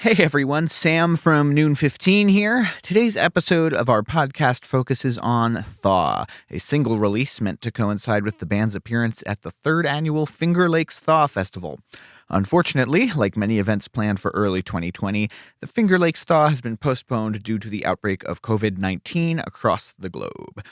Hey everyone, Sam from Noon 15 here. Today's episode of our podcast focuses on Thaw, a single release meant to coincide with the band's appearance at the 3rd annual Finger Lakes Thaw Festival. Unfortunately, like many events planned for early 2020, the Finger Lakes Thaw has been postponed due to the outbreak of COVID-19 across the globe.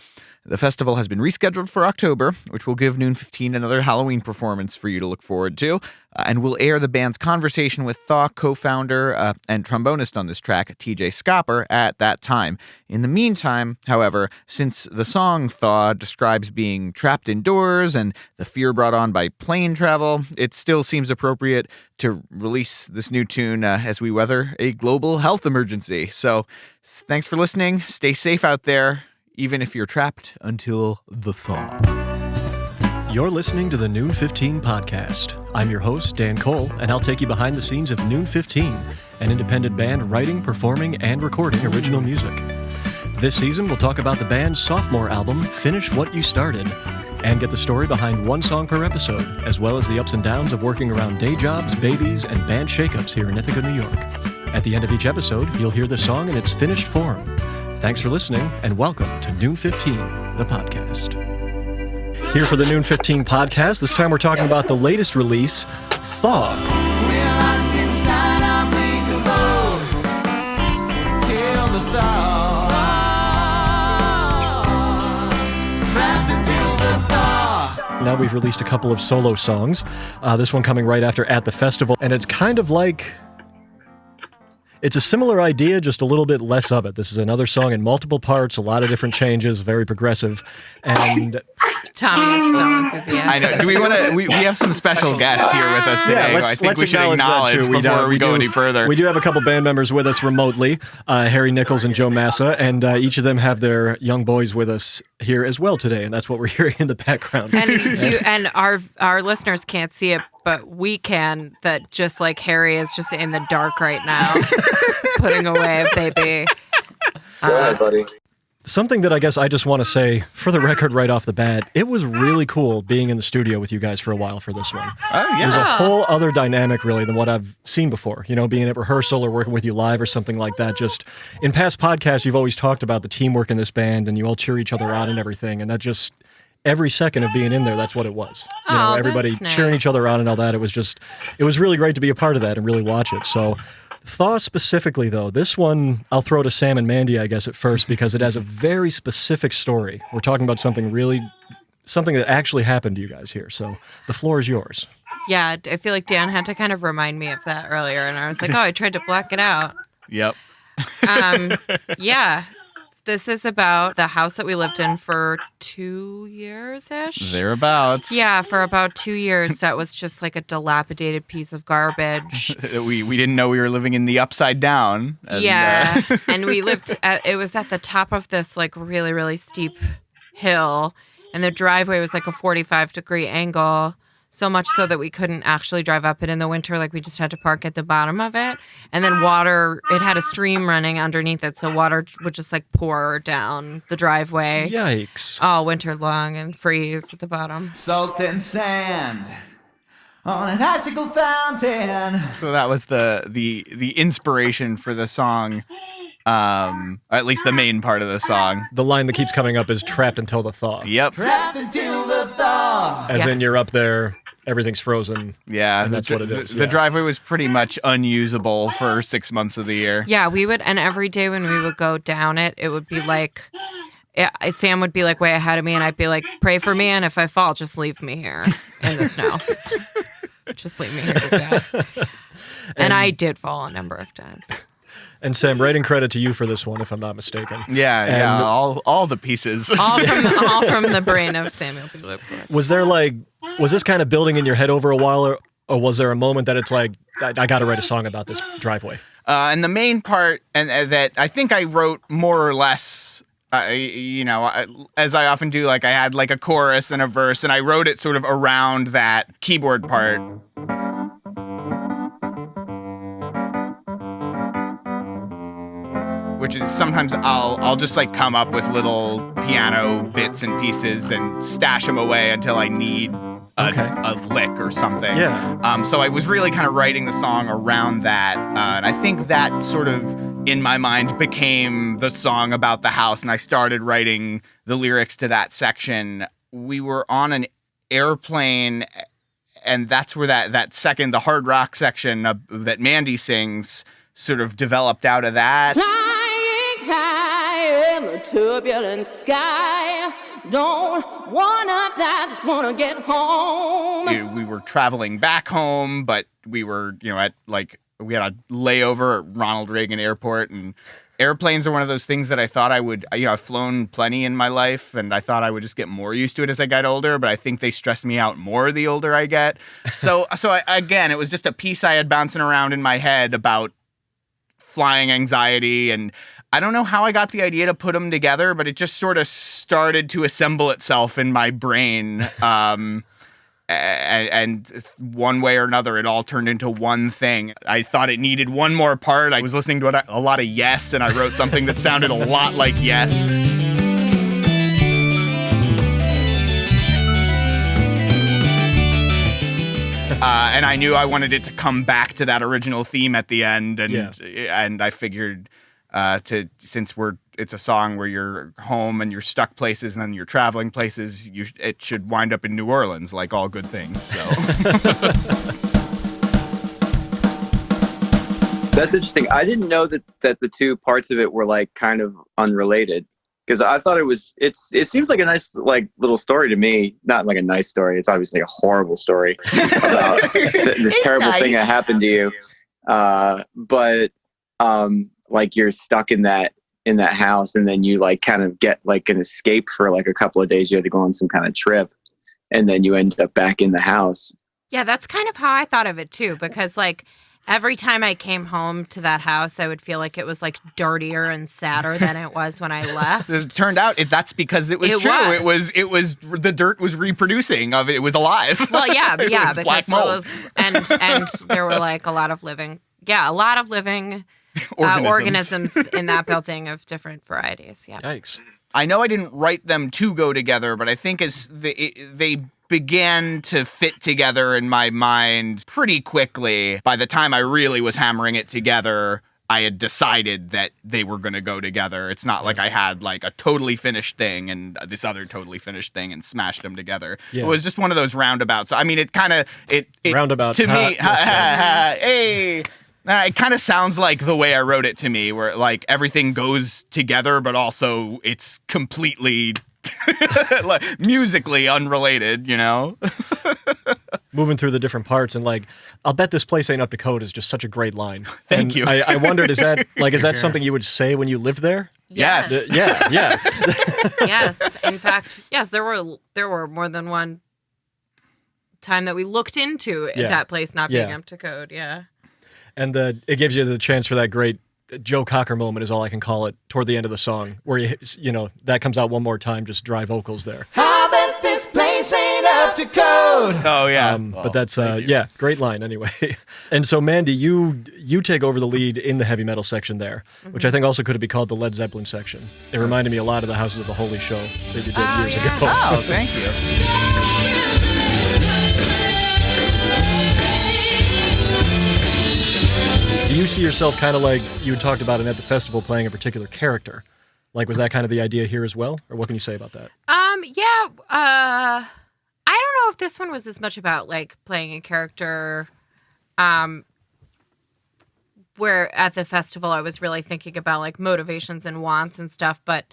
The festival has been rescheduled for October, which will give Noon 15 another Halloween performance for you to look forward to, and will air the band's conversation with Thaw co-founder and trombonist on this track, TJ Scopper, at that time. In the meantime, however, since the song Thaw describes being trapped indoors and the fear brought on by plane travel, it still seems appropriate to release this new tune as we weather a global health emergency. So thanks for listening. Stay safe out there, even if you're trapped until the thaw. You're listening to the Noon 15 podcast. I'm your host, Dan Cole, and I'll take you behind the scenes of Noon 15, an independent band writing, performing, and recording original music. This season, we'll talk about the band's sophomore album, Finish What You Started, and get the story behind one song per episode, as well as the ups and downs of working around day jobs, babies, and band shakeups here in Ithaca, New York. At the end of each episode, you'll hear the song in its finished form. Thanks for listening, and welcome to Noon 15, the podcast. Here for the Noon 15 podcast, this time we're talking about the latest release, Thaw. Now we've released a couple of solo songs, this one coming right after At the Festival, and it's kind of like... It's a similar idea, just a little bit less of it. This is another song in multiple parts, a lot of different changes, very progressive, and... Tommy is so enthusiastic. I know. Do we want to? We have some special guests here with us today. Yeah, I think we should acknowledge that too. before we go any further. We do have a couple band members with us remotely, Harry Nichols and Joe Massa, and each of them have their young boys with us here as well today, and that's what we're hearing in the background. And our listeners can't see it, but we can. That just like Harry is just in the dark right now, putting away a baby. Go ahead, buddy. Something that I guess I just want to say, for the record right off the bat, it was really cool being in the studio with you guys for a while for this one. Oh, yeah. There's a whole other dynamic, really, than what I've seen before. You know, being at rehearsal or working with you live or something like that. Just, in past podcasts, you've always talked about the teamwork in this band, and you all cheer each other on and everything, and that just... Every second of being in there, that's what it was. You know, everybody that's nice. cheering each other on and all that. It was really great to be a part of that and really watch it. So, Thaw specifically, though, this one, I'll throw to Sam and Mandy, I guess, at first, because it has a very specific story. We're talking about something that actually happened to you guys here. So, the floor is yours. Yeah, I feel like Dan had to kind of remind me of that earlier, and I was like, I tried to black it out. Yep. Yeah. This is about the house that we lived in for 2 years-ish. Thereabouts. Yeah, for about 2 years. That was just like a dilapidated piece of garbage. We didn't know we were living in the upside down. And, yeah, and we lived it was at the top of this like really, really steep hill, and the driveway was like a 45-degree angle, so much so that we couldn't actually drive up it in the winter. Like, we just had to park at the bottom of it. And then it had a stream running underneath it, so water would just like pour down the driveway. Yikes. All winter long and freeze at the bottom. Salt and sand on an icicle fountain. So that was the inspiration for the song, at least the main part of the song. The line that keeps coming up is trapped until the thaw. Yep. Trapped until the thaw. As in Yes. you're up there, everything's frozen. Yeah, And that's what it is. The driveway was pretty much unusable for 6 months of the year. Yeah, we would, and every day when we would go down it, it would be like, Sam would be like way ahead of me, and I'd be like, pray for me, and if I fall, just leave me here in the snow. Just leave me here to die. And I did fall a number of times. And Sam, writing credit to you for this one, if I'm not mistaken. Yeah, all the pieces. All from the brain of Samuel B. Lipkowitz. Was this kind of building in your head over a while, or was there a moment that it's like, I got to write a song about this driveway? And the main part, and that I think I wrote more or less, as I often do, like I had like a chorus and a verse, and I wrote it sort of around that keyboard part. Which is sometimes I'll just like come up with little piano bits and pieces and stash them away until I need a lick or something. Yeah. So I was really kind of writing the song around that, and I think that sort of, in my mind, became the song about the house, and I started writing the lyrics to that section. We were on an airplane, and that's where that second, the hard rock section that Mandy sings, sort of developed out of that. Flying high in the turbulent sky. Don't wanna die, just wanna get home. We were traveling back home, but we were, we had a layover at Ronald Reagan Airport, and airplanes are one of those things that I thought I would, I've flown plenty in my life, and I thought I would just get more used to it as I got older, but I think they stress me out more the older I get. So again, it was just a piece I had bouncing around in my head about flying anxiety, and I don't know how I got the idea to put them together, but it just sort of started to assemble itself in my brain. And one way or another, it all turned into one thing. I thought it needed one more part. I was listening to a lot of Yes, and I wrote something that sounded a lot like Yes. And I knew I wanted it to come back to that original theme at the end, and I figured since it's a song where you're home and you're stuck places and then you're traveling places, it should wind up in New Orleans, like all good things. So That's interesting. I didn't know that the two parts of it were like kind of unrelated, because I thought it seems like a nice like little story to me. Not like a nice story. It's obviously a horrible story about this terrible thing that happened to you. But like you're stuck in that house, and then you like kind of get like an escape for like a couple of days. You had to go on some kind of trip, and then you end up back in the house. Yeah, that's kind of how I thought of it too, because like every time I came home to that house, I would feel like it was like dirtier and sadder than it was when I left. It turned out that's because it was true. It was the dirt was reproducing of it. It was alive. Well, yeah, It was because black mold. and there were like a lot of living organisms in that building of different varieties. Yeah. Yikes. I know I didn't write them to go together, but I think as they began to fit together in my mind pretty quickly. By the time I really was hammering it together, I had decided that they were going to go together. It's not like I had like a totally finished thing and this other totally finished thing and smashed them together. Yeah. It was just one of those roundabouts. I mean, it kind of roundabout to me. Hey. It kind of sounds like the way I wrote it to me, where like everything goes together, but also it's completely like, musically unrelated, you know? Moving through the different parts, and like, I'll bet this place ain't up to code is just such a great line. Thank you. I wondered, is that something you would say when you lived there? Yes. Yeah. Yes. In fact, yes, there were more than one time that we looked into that place not being up to code. Yeah. And it gives you the chance for that great Joe Cocker moment, is all I can call it, toward the end of the song, where that comes out one more time, just dry vocals there. I bet this place ain't up to code. Oh yeah, but that's great line anyway. And so Mandy, you take over the lead in the heavy metal section there, which I think also could be called the Led Zeppelin section. It reminded me a lot of the Houses of the Holy show that you did years ago. Oh, thank you. Do you see yourself kind of like you had talked about it at the festival, playing a particular character? Like, was that kind of the idea here as well? Or what can you say about that? I don't know if this one was as much about like playing a character, where at the festival I was really thinking about like motivations and wants and stuff. But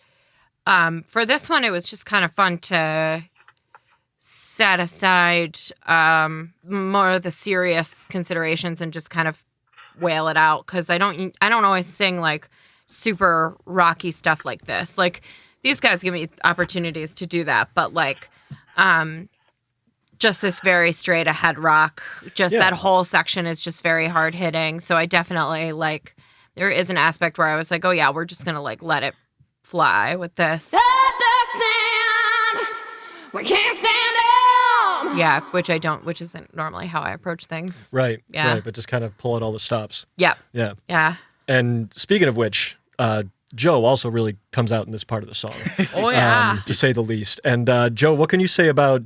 for this one, it was just kind of fun to set aside more of the serious considerations and just kind of wail it out, because I don't always sing like super rocky stuff like this. Like, these guys give me opportunities to do that, but like just this very straight ahead rock, that whole section is just very hard hitting. So I definitely like, there is an aspect where I was like, oh yeah, we're just gonna like let it fly with this. We can't stand them. Yeah, which isn't normally how I approach things. Right. Yeah. Right, but just kind of pull out all the stops. Yeah. Yeah. Yeah. And speaking of which, Joe also really comes out in this part of the song. Oh yeah. To say the least. And Joe, what can you say about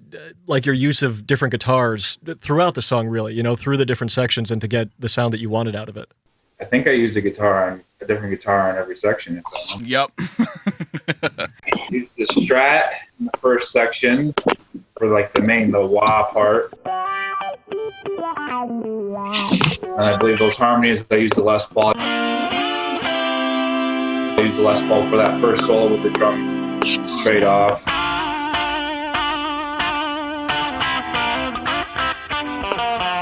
like your use of different guitars throughout the song, really, through the different sections, and to get the sound that you wanted out of it? I think I used a different guitar on every section. Yep. I used the Strat in the first section for like the wah part. And I believe those harmonies, I used the Les Paul. I used the Les Paul for that first solo with the drum trade off.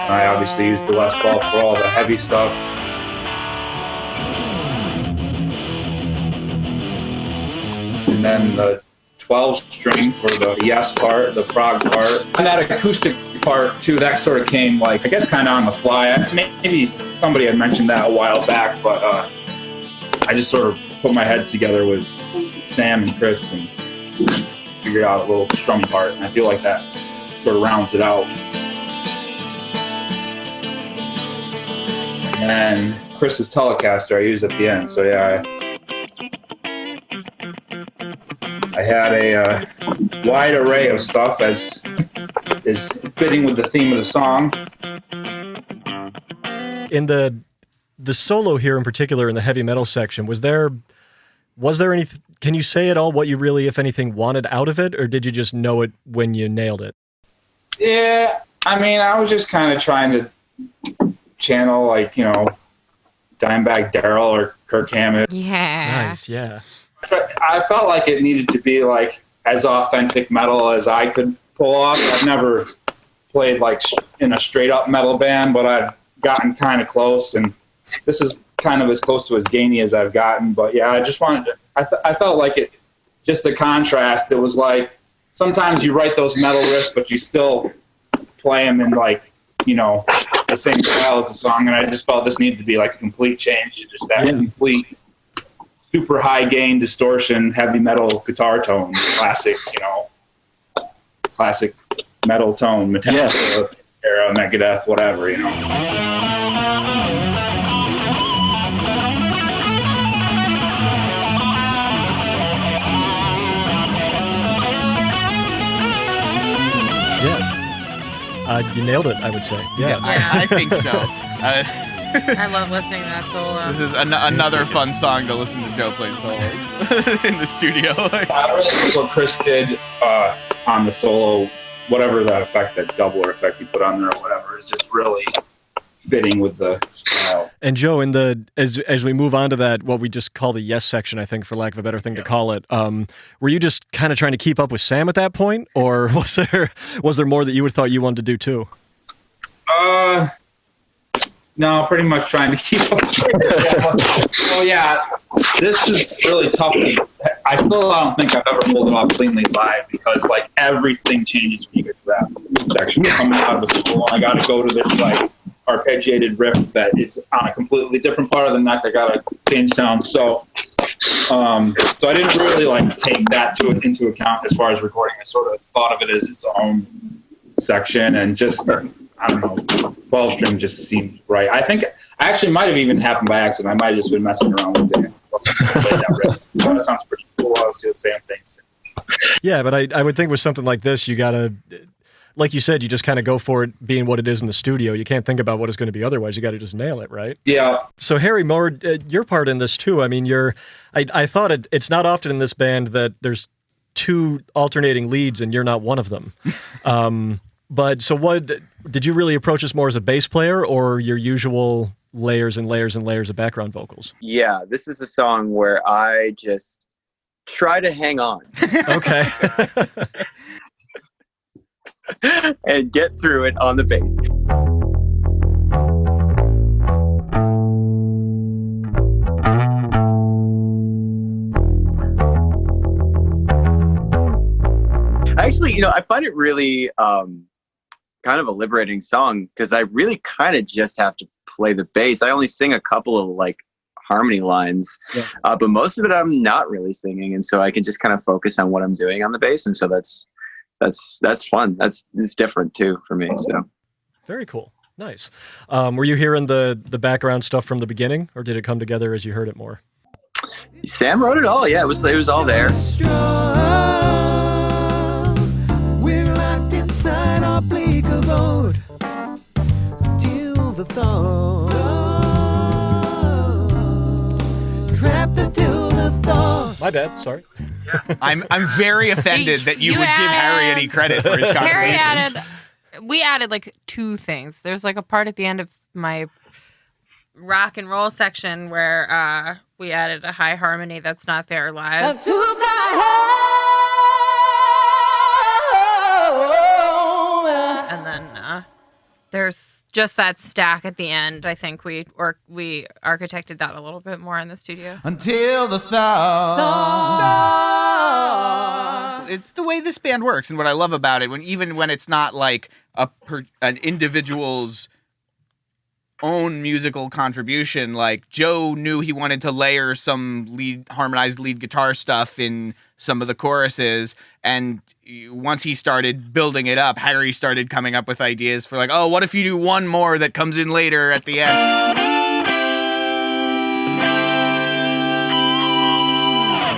I obviously used the Les Paul for all the heavy stuff. And then the 12 string for the yes part, the prog part. And that acoustic part too, that sort of came like, I guess kind of on the fly. Maybe somebody had mentioned that a while back, but I just sort of put my head together with Sam and Chris and figured out a little strum part. And I feel like that sort of rounds it out. And then Chris's Telecaster I used at the end. So yeah, I had a wide array of stuff as is fitting with the theme of the song. In the solo here in particular, in the heavy metal section, was there any, can you say at all what you really, if anything, wanted out of it, or did you just know it when you nailed it? Yeah, I mean, I was just kind of trying to channel, like, Dimebag Darrell or Kirk Hammett. Yeah. Nice, yeah. But I felt like it needed to be like as authentic metal as I could pull off. I've never played like in a straight up metal band, but I've gotten kind of close, and this is kind of as close to as gamey as I've gotten. But yeah, I just wanted to, I felt like it, just the contrast. It was like sometimes you write those metal riffs, but you still play them in like, the same style as the song. And I just felt this needed to be like a complete change to just that complete super high gain distortion, heavy metal guitar tone, classic metal tone, Metallica era, Megadeth, whatever, You nailed it, I would say. Yeah, I think so. I love listening to that solo. This is another fun song to listen to Joe play solos in the studio. I really like what Chris did on the solo, whatever that effect, that doubler effect he put on there or whatever, is just really fitting with the style. And Joe, in as we move on to that, what we just call the yes section, I think, for lack of a better thing to call it, were you just kind of trying to keep up with Sam at that point, or was there more that you would thought you wanted to do too? No, pretty much trying to keep up. Oh yeah, this is really tough. I still don't think I've ever pulled it off cleanly live, because like everything changes when you get to that section. Coming out of a school, I got to go to this like arpeggiated riff that is on a completely different part of the neck. I got to change sound. So I didn't really like take that into account as far as recording. I sort of thought of it as its own section, and just, I don't know, 12 string just seemed right. I think I actually might have even happened by accident. I might have just been messing around with it. That sounds pretty cool. I was saying things. Yeah, but I would think with something like this, you gotta, like you said, you just kind of go for it being what it is in the studio. You can't think about what it's going to be otherwise. You got to just nail it, right? Yeah. So Harry Moore, your part in this too. I mean, I thought it's not often in this band that there's two alternating leads and you're not one of them. But so what, did you really approach this more as a bass player, or your usual layers and layers and layers of background vocals? Yeah, this is a song where I just try to hang on. Okay. And get through it on the bass. Actually, I find it really kind of a liberating song, because I really kind of just have to play the bass. I only sing a couple of like harmony lines, but most of it I'm not really singing, and so I can just kind of focus on what I'm doing on the bass, and so that's fun. It's different too for me. So very cool, nice. Were you hearing the background stuff from the beginning, or did it come together as you heard it more? Sam wrote it all. Yeah, it was all there. We're locked inside our bleak abode till the thaw. My bad. Sorry. I'm very offended that you would give Harry any credit for his contributions. We added like 2 things. There's like a part at the end of my rock and roll section where we added a high harmony that's not there live. To fly home. And then there's just that stack at the end. I think we architected that a little bit more in the studio. Until the thaw. It's the way this band works, and what I love about it, even when it's not like an individual's own musical contribution, like Joe knew he wanted to layer some harmonized lead guitar stuff in some of the choruses, and once he started building it up, Harry started coming up with ideas for like, oh, what if you do one more that comes in later at the end?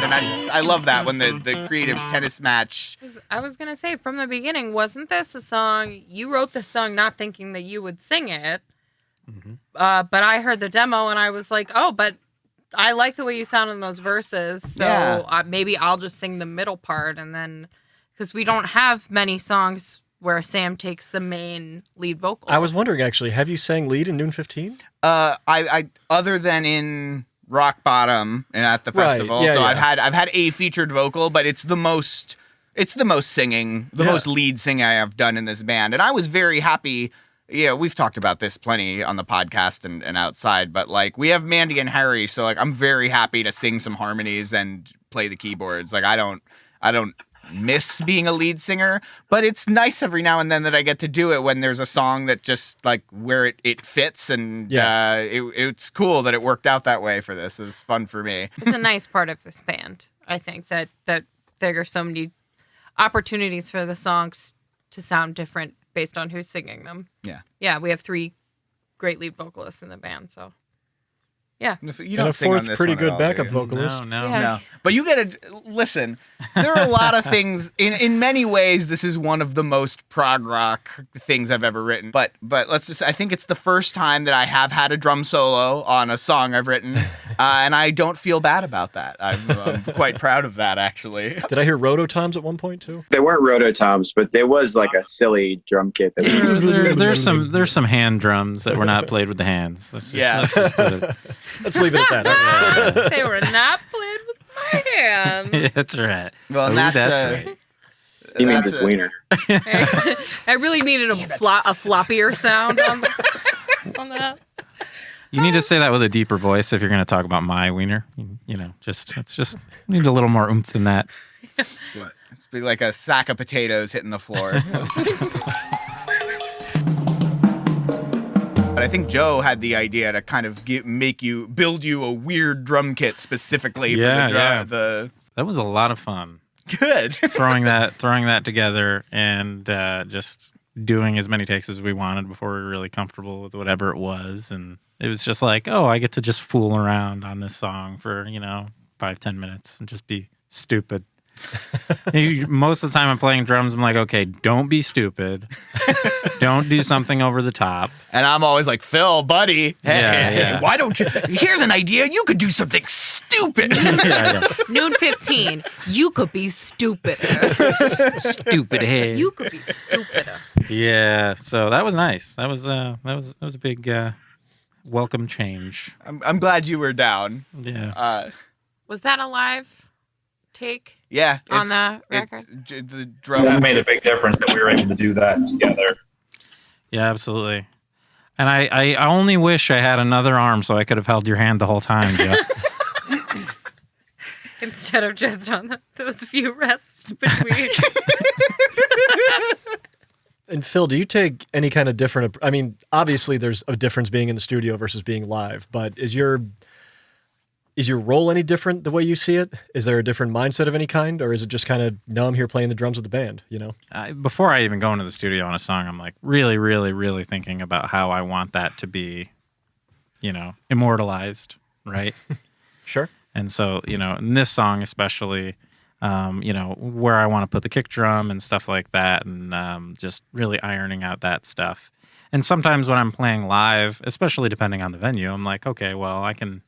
And I love that when the creative tennis match. I was gonna say, from the beginning, wasn't this a song you wrote? The song not thinking that you would sing it. Mm-hmm. But I heard the demo and I was like, oh, but I like the way you sound in those verses. So maybe I'll just sing the middle part. And then, because we don't have many songs where Sam takes the main lead vocal. I was wondering, actually, have you sang lead in Noon 15? I other than in Rock Bottom and at the festival. Yeah, so yeah. I've had a featured vocal, but it's the most singing, most lead singing I have done in this band. And I was very happy. Yeah, we've talked about this plenty on the podcast and outside, but like we have Mandy and Harry, so like I'm very happy to sing some harmonies and play the keyboards. Like I don't miss being a lead singer, but it's nice every now and then that I get to do it when there's a song that just like where it fits, and it's cool that it worked out that way for this. It's fun for me. It's a nice part of this band. I think that there are so many opportunities for the songs to sound different based on who's singing them. Yeah, we have 3 great lead vocalists in the band, so yeah. You don't sing on this pretty one good at all, backup do you? vocalist. No. But you get to listen. There are a lot of things. In many ways, this is one of the most prog rock things I've ever written. But let's just. I think it's the first time that I have had a drum solo on a song I've written, and I don't feel bad about that. I'm quite proud of that, actually. Did I hear rototoms at one point too? There weren't rototoms, but there was like a silly drum kit. There's some hand drums that were not played with the hands. Let's just put it. Let's leave it at that. They were not played with my hands. That's right. Well, and that's right. He means his wiener. I really needed a floppier sound on that. You need to say that with a deeper voice if you're going to talk about my wiener. You know, it's just need a little more oomph than that. It's be like a sack of potatoes hitting the floor. But I think Joe had the idea to kind of build you a weird drum kit specifically for the drum. That was a lot of fun. Good. throwing that together and just doing as many takes as we wanted before we were really comfortable with whatever it was. And it was just like, oh, I get to just fool around on this song for, 5-10 minutes and just be stupid. Most of the time I'm playing drums, I'm like, okay, don't be stupid. Don't do something over the top. And I'm always like, Phil, buddy, hey, why don't you? Here's an idea. You could do something stupid. Noon 15. You could be stupider. Stupid head. You could be stupider. Yeah. So that was nice. That was a big welcome change. I'm glad you were down. Yeah. Was that a live take? Yeah, on the record. The drum. That made a big difference that we were able to do that together. Yeah, absolutely. And I only wish I had another arm so I could have held your hand the whole time, Jeff. Instead of just on those few rests between. And Phil, do you take any kind of different? I mean, obviously there's a difference being in the studio versus being live, but is your role any different the way you see it? Is there a different mindset of any kind, or is it just kind of, no, I'm here playing the drums with the band, Before I even go into the studio on a song, I'm like really, really, really thinking about how I want that to be, immortalized, right? Sure. And so, in this song especially, where I want to put the kick drum and stuff like that, and just really ironing out that stuff. And sometimes when I'm playing live, especially depending on the venue, I'm like, okay, well, I can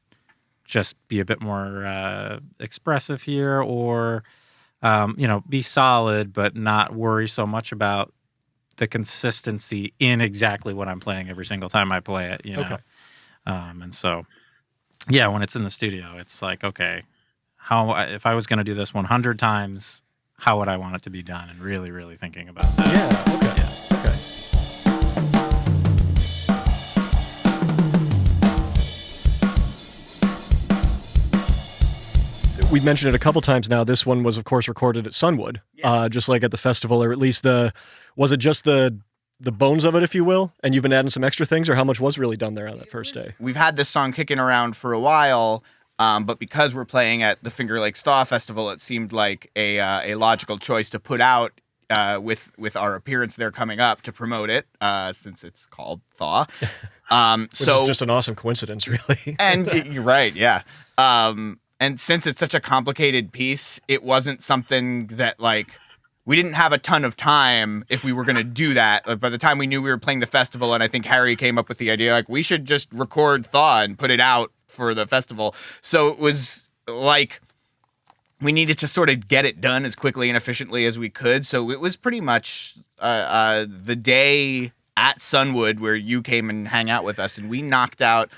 just be a bit more expressive here, or be solid but not worry so much about the consistency in exactly what I'm playing every single time I play it. Okay. And so, yeah, when it's in the studio, it's like, okay, if I was going to do this 100 times, how would I want it to be done? And really, really thinking about that. Yeah. Okay. Yeah. Okay. We've mentioned it a couple times now. This one was, of course, recorded at Sunwood, just like at the festival, or at least was it just the bones of it, if you will? And you've been adding some extra things, or how much was really done there on that first day? We've had this song kicking around for a while, but because we're playing at the Finger Lakes Thaw Festival, it seemed like a logical choice to put out with our appearance there coming up to promote it, since it's called Thaw. Which is just an awesome coincidence, really. And you're right, yeah. And since it's such a complicated piece, it wasn't something that, like, we didn't have a ton of time if we were going to do that. Like, by the time we knew we were playing the festival, and I think Harry came up with the idea, like, we should just record Thaw and put it out for the festival. So it was like we needed to sort of get it done as quickly and efficiently as we could. So it was pretty much the day at Sunwood where you came and hang out with us, and we knocked out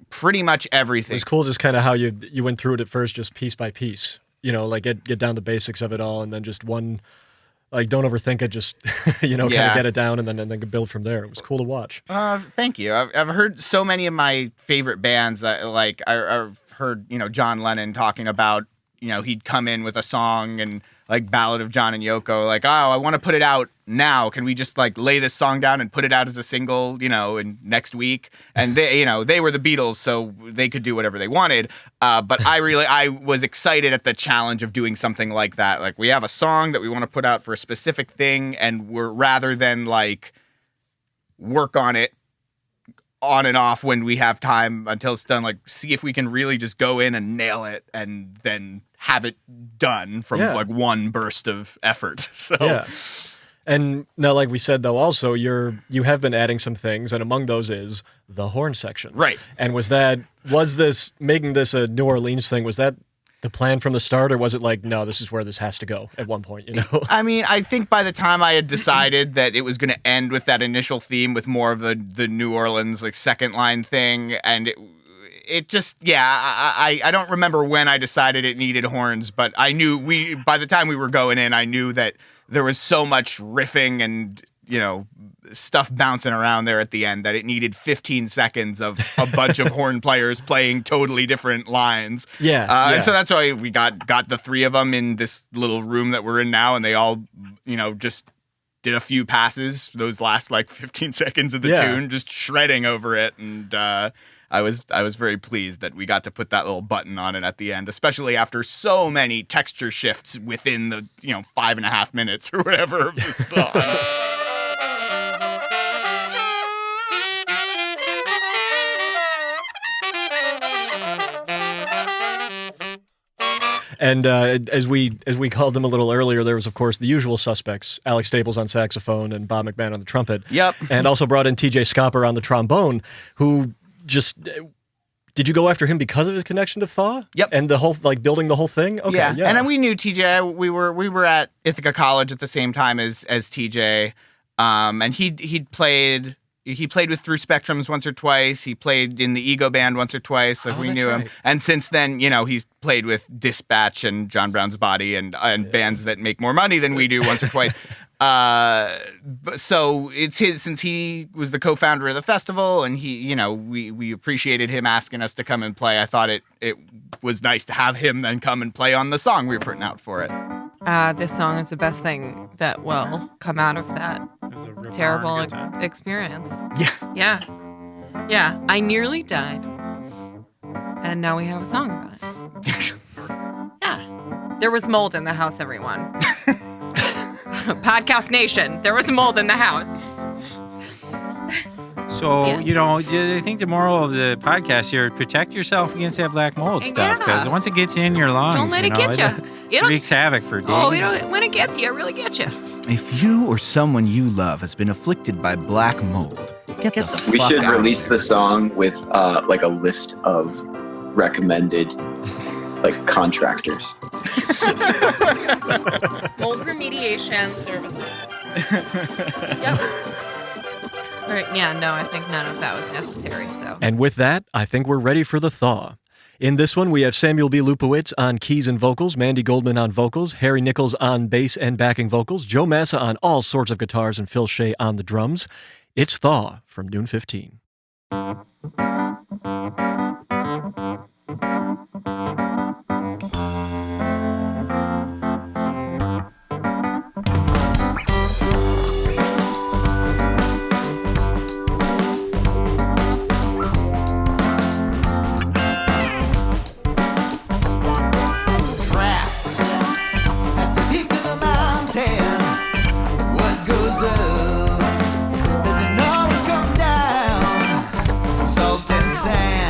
pretty much everything. It was cool just kind of how you went through it at first, just piece by piece, like get down to basics of it all, and then just one, like, don't overthink it, just, kind of get it down and then build from there. It was cool to watch. Thank you. I've heard so many of my favorite bands that, like, I've heard, John Lennon talking about, he'd come in with a song and, like, Ballad of John and Yoko, like, oh, I want to put it out now. Can we just, like, lay this song down and put it out as a single, in next week? And they, they were the Beatles, so they could do whatever they wanted. But I was excited at the challenge of doing something like that. Like, we have a song that we want to put out for a specific thing, and rather than, like, work on it on and off when we have time until it's done, like, see if we can really just go in and nail it and then have it done from like one burst of effort. So yeah. And now, like we said, though, also you have been adding some things, and among those is the horn section. Right. And was this making this a New Orleans thing? Was that the plan from the start, or was it like, no, this is where this has to go at one point, I mean, I think by the time I had decided that it was going to end with that initial theme with more of the New Orleans, like, second line thing, and it just, I don't remember when I decided it needed horns, but I knew by the time we were going in, I knew that there was so much riffing and, stuff bouncing around there at the end that it needed 15 seconds of a bunch of horn players playing totally different lines. Yeah. And so that's why we got the three of them in this little room that we're in now, and they all, just did a few passes, those last, like, 15 seconds of the tune, just shredding over it. And I was very pleased that we got to put that little button on it at the end, especially after so many texture shifts within the 5.5 minutes or whatever of the song. And as we called them a little earlier, there was, of course, the usual suspects: Alex Staples on saxophone and Bob McMahon on the trumpet. Yep. And also brought in TJ Scopper on the trombone, who just... Did you go after him because of his connection to Thaw? Yep. And the whole, like, building the whole thing? Okay, yeah. And then we knew TJ. We were at Ithaca College at the same time as TJ. And he'd played... He played with Through Spectrums once or twice. He played in the Ego Band once or twice. Like, we knew him. And since then, he's played with Dispatch and John Brown's Body and bands that make more money than we do once or twice. So it's since he was the co-founder of the festival, and he, we appreciated him asking us to come and play. I thought it was nice to have him then come and play on the song we were putting out for it. This song is the best thing that will come out of that terrible experience. Yeah. Yeah. I nearly died. And now we have a song about it. Yeah. There was mold in the house, everyone. Podcast Nation, there was mold in the house. So, I think the moral of the podcast here, protect yourself against that black mold stuff, because once it gets in your lungs, don't let it get you. It wreaks havoc for days. Oh, when it gets you, it really gets you. If you or someone you love has been afflicted by black mold, Get the We fuck should out of release here. the song with like a list of recommended like contractors. Mold remediation services. Yep. All right. Yeah. No, I think none of that was necessary. So. And with that, I think we're ready for the thaw. In this one, we have Samuel B. Lupowitz on keys and vocals, Mandy Goldman on vocals, Harry Nichols on bass and backing vocals, Joe Massa on all sorts of guitars, and Phil Shea on the drums. It's Thaw from Noon 15. Trapped at the peak of the mountain. What goes up doesn't always come down. Salt and sand.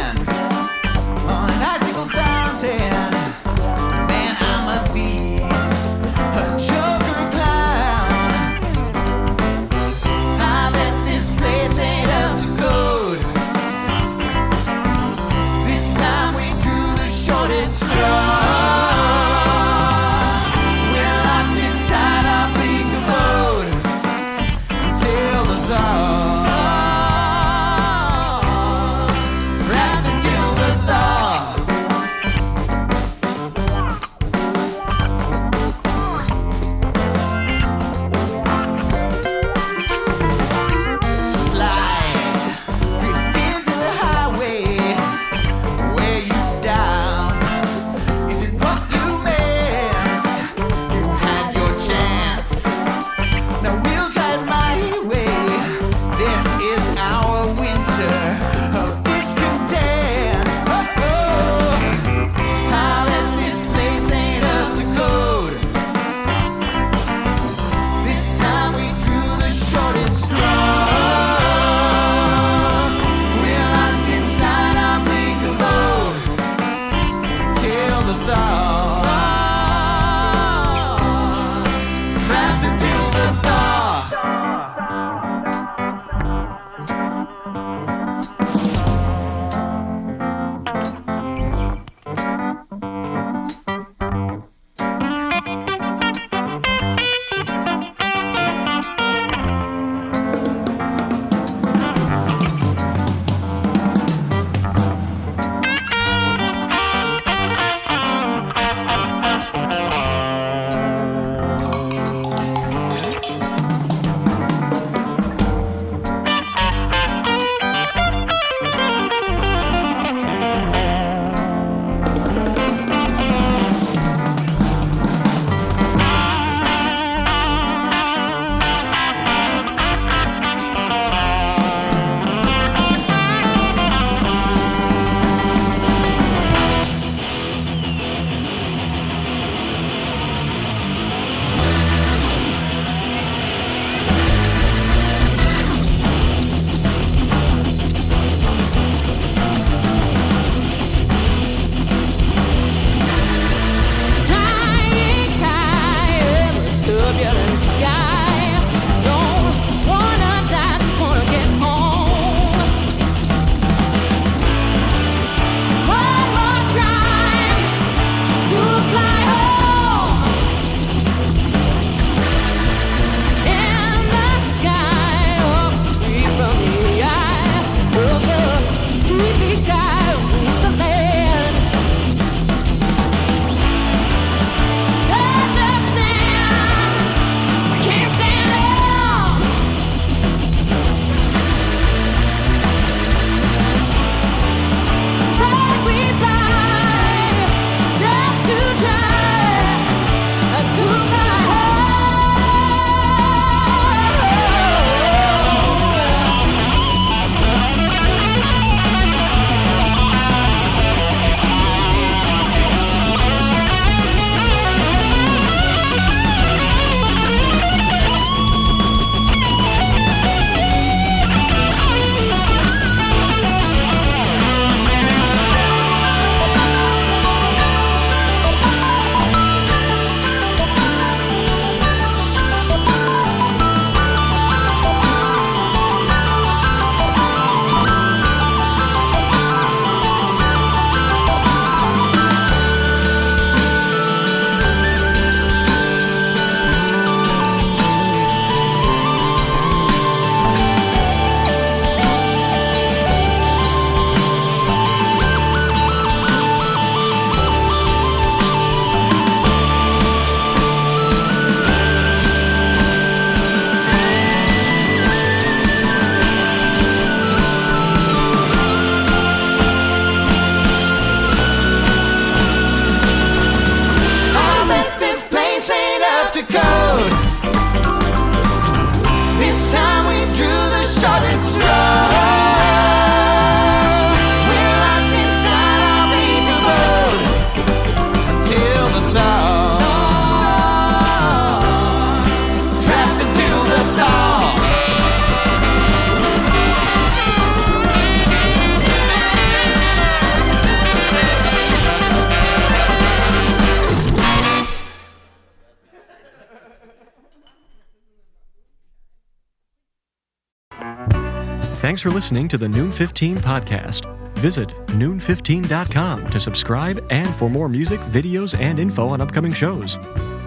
Thanks for listening to the Noon 15 podcast. Visit noon15.com to subscribe and for more music, videos, and info on upcoming shows.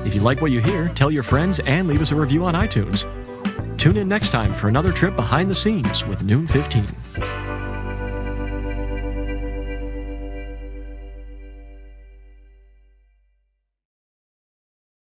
If you like what you hear, tell your friends and leave us a review on iTunes. Tune in next time for another trip behind the scenes with Noon 15.